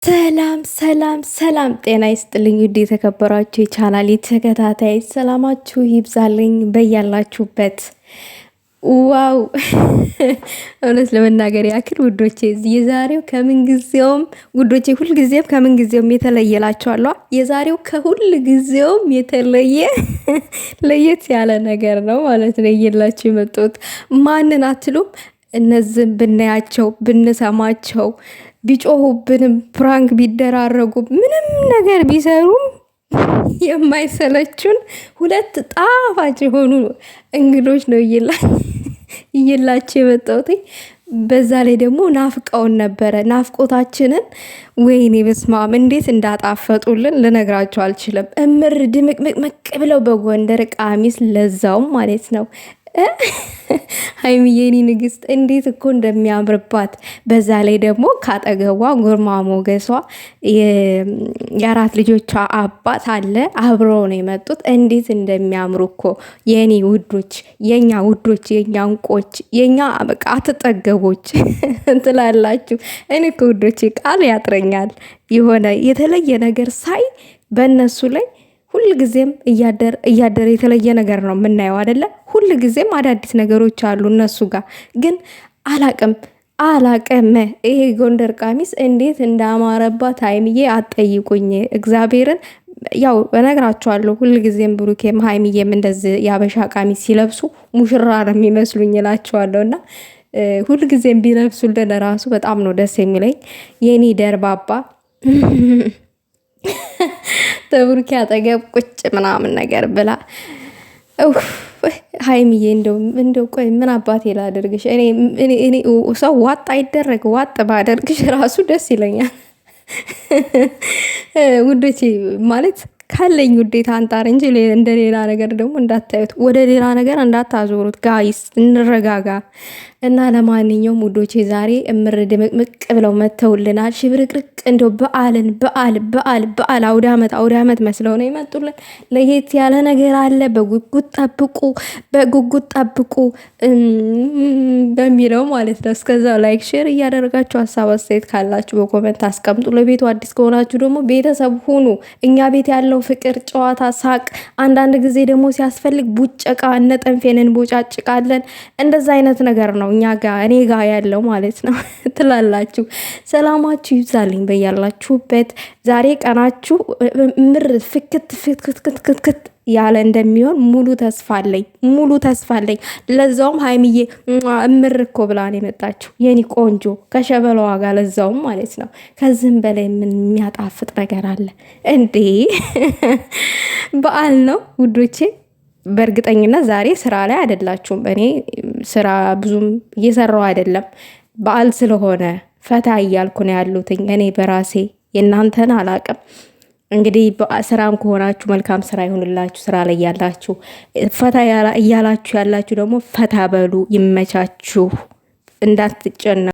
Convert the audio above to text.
ሰላም ሰላም ሰላም፣ ጤና ይስጥልኝ ውድ የተከበራችሁ የቻናል ተከታታይ ሰላማችሁ ይብዛልኝ በያላችሁበት። ዋው እውነት ለመናገር ያክል ውዶቼ የዛሬው ከምንጊዜውም ውዶቼ ሁልጊዜም ከምንጊዜውም የተለየላችኋለሁ። የዛሬው ከሁልጊዜውም የተለየ ለየት ያለ ነገር ነው ማለት ነው እየላችሁ የመጡት። ማንን አትሉም? እነዚህም ብናያቸው ብንሰማቸው ቢጮሁብንም ፕራንክ ቢደራረጉ ምንም ነገር ቢሰሩም የማይሰለቹን ሁለት ጣፋጭ የሆኑ እንግዶች ነው እየላችሁ የመጣሁት። በዛ ላይ ደግሞ ናፍቀውን ነበረ። ናፍቆታችንን ወይኔ በስማም እንዴት እንዳጣፈጡልን ልነግራቸው አልችልም። እምር ድምቅምቅምቅ ብለው በጎንደር ቀሚስ ለዛውም ማለት ነው። ሀይሚዬ የኔ ንግስት እንዴት እኮ እንደሚያምርባት። በዛ ላይ ደግሞ ካጠገቧ ግርማ ሞገሷ የአራት ልጆቿ አባት አለ። አብረው ነው የመጡት። እንዴት እንደሚያምሩ እኮ የኔ ውዶች፣ የኛ ውዶች፣ የኛ እንቆች፣ የኛ በቃ አትጠገቦች ትላላችሁ። እኔ እኮ ውዶች ቃል ያጥረኛል። የሆነ የተለየ ነገር ሳይ በእነሱ ላይ ሁል ጊዜም እያደረ የተለየ ነገር ነው የምናየው አይደለ? ሁል ጊዜም አዳዲስ ነገሮች አሉ እነሱ ጋር። ግን አላቅም ይሄ ጎንደር ቀሚስ እንዴት እንዳማረባት ሀይሚዬ አትጠይቁኝ። እግዚአብሔርን ያው እነግራችኋለሁ። ሁል ጊዜም ብሩኬም ሀይሚዬም እንደዚህ የአበሻ ቀሚስ ሲለብሱ ሙሽራ ነው የሚመስሉኝ እላችኋለሁ። እና ሁል ጊዜም ቢለብሱልን ራሱ በጣም ነው ደስ የሚለኝ የኔ ደርባባ ተብሩኬ አጠገብ ቁጭ ምናምን ነገር ብላ ሀይሚዬ እንደው ቆይ ምን አባቴ ላደርግሽ? እኔ ሰው ዋጥ አይደረግ ዋጥ ባደርግሽ ራሱ ደስ ይለኛል ውዶቼ ማለት ካለኝ ውዴታ አንጣር እንጂ እንደ ሌላ ነገር ደግሞ እንዳታዩት፣ ወደ ሌላ ነገር እንዳታዞሩት። ጋይስ እንረጋጋ። እና ለማንኛውም ውዶቼ ዛሬ እምር ድምቅምቅ ብለው መተውልናል። ሽብርቅርቅ እንደው በዓል አውደ ዓመት መስለው ነው የመጡልን። ለየት ያለ ነገር አለ። በጉጉት ጠብቁ በሚለው ማለት ነው። እስከዛው ላይክ ሼር እያደረጋችሁ ሀሳብ አስተያየት ካላችሁ በኮመንት አስቀምጡ። ለቤቱ አዲስ ከሆናችሁ ደግሞ ቤተሰብ ሁኑ። እኛ ቤት ያለው ፍቅር፣ ጨዋታ፣ ሳቅ፣ አንዳንድ ጊዜ ደግሞ ሲያስፈልግ ቡጨቃ እነ ጠንፌንን ቦጫጭቃለን። እንደዛ አይነት ነገር ነው እኛ ጋር እኔ ጋር ያለው ማለት ነው ትላላችሁ። ሰላማችሁ ይብዛልኝ በያላችሁበት። ዛሬ ቀናችሁ ምር ፍክት ያለ እንደሚሆን ሙሉ ተስፋ አለኝ። ለዛውም ሀይሚዬ እምር እኮ ብላን የመጣችሁ የኔ ቆንጆ ከሸበለዋ ጋር ለዛውም ማለት ነው። ከዚህም በላይ ምን የሚያጣፍጥ ነገር አለ እንዴ? በዓል ነው ውዶቼ። በእርግጠኝነት ዛሬ ስራ ላይ አይደላችሁም። እኔ ስራ ብዙም እየሰራው አይደለም። በዓል ስለሆነ ፈታ እያልኩ ነው ያሉትኝ እኔ በራሴ። የእናንተን አላቅም። እንግዲህ ስራም ከሆናችሁ መልካም ስራ ይሁንላችሁ። ስራ ላይ ያላችሁ ፈታ እያላችሁ ያላችሁ ደግሞ ፈታ በሉ፣ ይመቻችሁ፣ እንዳትጨነቁ።